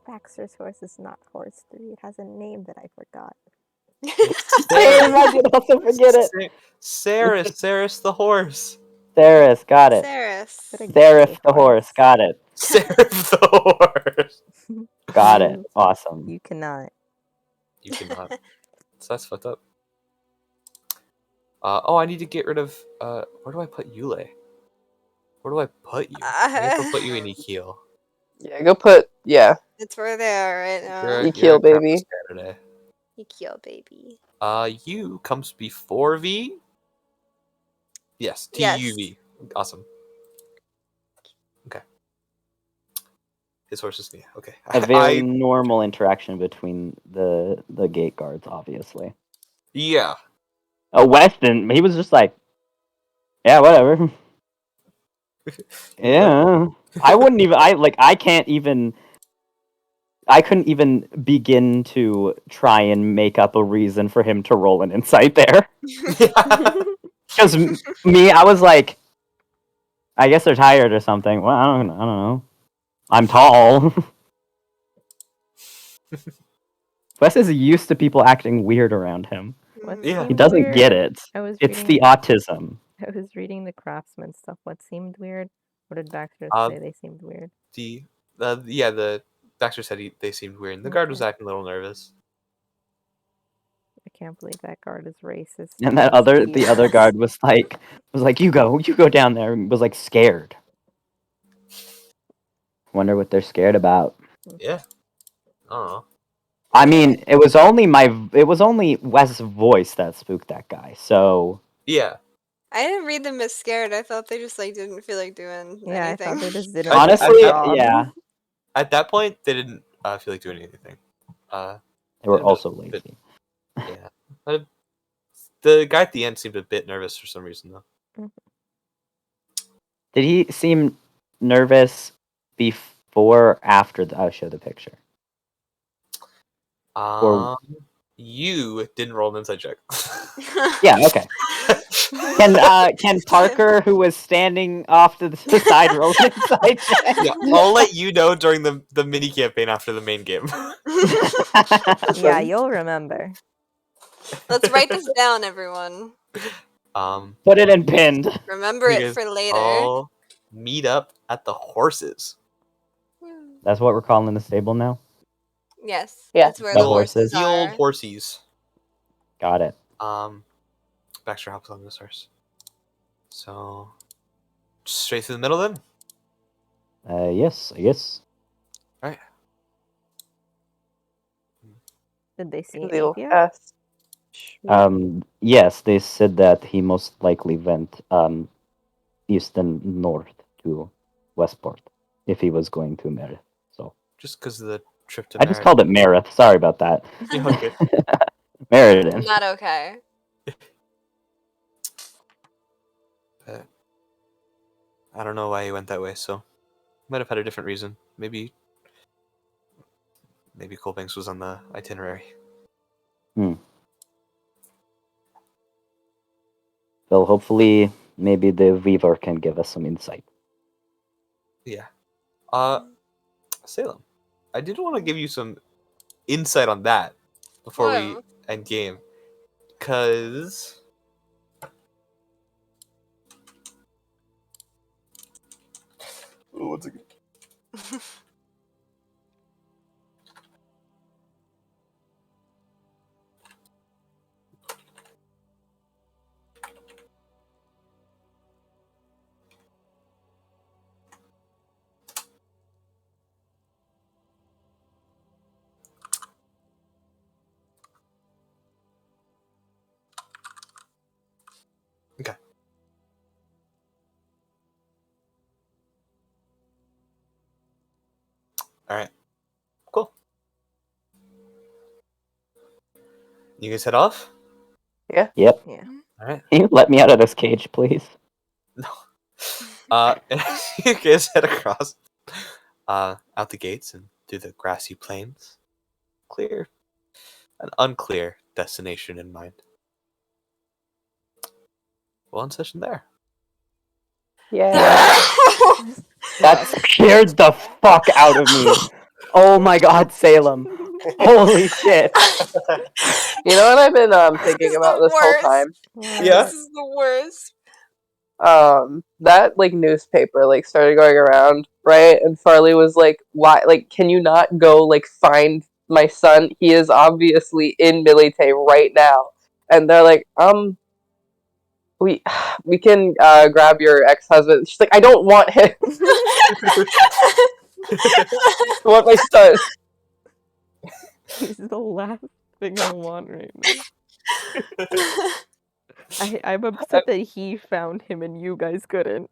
[SPEAKER 2] Baxter's horse is not horse 3. It has a name that I forgot.
[SPEAKER 1] I did also forget it.
[SPEAKER 5] Saris the horse.
[SPEAKER 1] Saris, got it.
[SPEAKER 3] Saris.
[SPEAKER 1] Serif the horse, got it.
[SPEAKER 5] Serif the horse.
[SPEAKER 1] Got it. Awesome.
[SPEAKER 2] You cannot.
[SPEAKER 5] You cannot. So that's fucked up. I need to get rid of. Where do I put Yule? Where do I put you? I need to put you in Ekiel.
[SPEAKER 4] Yeah, go put. Yeah.
[SPEAKER 3] It's where they are right now.
[SPEAKER 4] Ekiel, baby.
[SPEAKER 3] Ekiel, baby.
[SPEAKER 5] U comes before V. Yes, TUV. Awesome. Okay. His horse's knee. Okay.
[SPEAKER 1] A very normal interaction between the gate guards, obviously.
[SPEAKER 5] Yeah.
[SPEAKER 1] Weston, he was just like, yeah, whatever. Yeah. I wouldn't even. I couldn't even begin to try and make up a reason for him to roll an insight there. Because me, I was like, I guess they're tired or something. Well, I don't know. I'm tall. Wes is used to people acting weird around him.
[SPEAKER 2] What
[SPEAKER 5] Yeah.
[SPEAKER 1] He
[SPEAKER 2] seemed
[SPEAKER 1] doesn't
[SPEAKER 2] weird?
[SPEAKER 1] get it. It's the autism.
[SPEAKER 2] I was reading the craftsman stuff. What seemed weird? What did Baxter say they seemed weird?
[SPEAKER 5] The Baxter said they seemed weird. And the guard was acting a little nervous.
[SPEAKER 2] I can't believe that guard is racist.
[SPEAKER 1] And the other guard was like, you go down there, and was like scared. Wonder what they're scared about.
[SPEAKER 5] Yeah. I don't know.
[SPEAKER 1] I mean, it was only Wes's voice that spooked that guy. So
[SPEAKER 5] yeah,
[SPEAKER 3] I didn't read them as scared. I thought they just like didn't feel like doing anything.
[SPEAKER 2] I thought they just didn't.
[SPEAKER 1] Honestly, yeah.
[SPEAKER 5] At that point, they didn't feel like doing anything.
[SPEAKER 1] They were also lazy.
[SPEAKER 5] Yeah. But the guy at the end seemed a bit nervous for some reason, though.
[SPEAKER 1] Did he seem nervous before or after I'll show the picture?
[SPEAKER 5] You didn't roll an insight check.
[SPEAKER 1] Yeah, okay. Can Parker, who was standing off to the side, roll an insight check?
[SPEAKER 5] Yeah, I'll let you know during the mini campaign after the main game.
[SPEAKER 2] Yeah, you'll remember.
[SPEAKER 3] Let's write this down, everyone.
[SPEAKER 1] Put it in pinned.
[SPEAKER 3] Remember it for later.
[SPEAKER 5] All meet up at the horses.
[SPEAKER 1] That's what we're calling the stable now?
[SPEAKER 3] Yes.
[SPEAKER 4] Yeah.
[SPEAKER 3] That's where
[SPEAKER 1] The
[SPEAKER 3] the horses
[SPEAKER 5] The
[SPEAKER 3] are.
[SPEAKER 5] old horsies.
[SPEAKER 1] Got it.
[SPEAKER 5] Baxter hops on this horse. So, straight through the middle then?
[SPEAKER 1] Yes, I guess.
[SPEAKER 5] Alright.
[SPEAKER 2] Did they see
[SPEAKER 4] They'll
[SPEAKER 2] Napier?
[SPEAKER 4] ask.
[SPEAKER 1] Yes, they said that he most likely went east and north to Westport if he was going to Meredith. So
[SPEAKER 5] Just because of the trip to
[SPEAKER 1] I just called it Meredith. Sorry about that.
[SPEAKER 5] Yeah, okay.
[SPEAKER 1] Meriden.
[SPEAKER 3] Not okay.
[SPEAKER 5] But I don't know why he went that way, so might have had a different reason. Maybe Colbanks was on the itinerary.
[SPEAKER 1] So hopefully, maybe the Weaver can give us some insight.
[SPEAKER 5] Yeah. Salem, I did want to give you some insight on that before we end game, because once again. Okay. All right. Cool. You guys head off?
[SPEAKER 1] Yep.
[SPEAKER 2] Yeah.
[SPEAKER 5] All right.
[SPEAKER 1] Can you let me out of this cage, please?
[SPEAKER 5] No. You guys head across, out the gates and through the grassy plains. An unclear destination in mind. We'll end session there.
[SPEAKER 4] Yeah.
[SPEAKER 1] That scared the fuck out of me. Oh my god, Salem. Holy shit.
[SPEAKER 4] You know what I've been thinking about this whole time?
[SPEAKER 5] Yeah.
[SPEAKER 3] This is the worst.
[SPEAKER 4] That like newspaper like started going around, right? And Farley was like, "Why? Like, can you not go like find my son? He is obviously in Milite right now." And they're like, we can grab your ex-husband." She's like, "I don't want him. I want my son."
[SPEAKER 2] He's the last thing I want right now. I'm upset that he found him and you guys couldn't.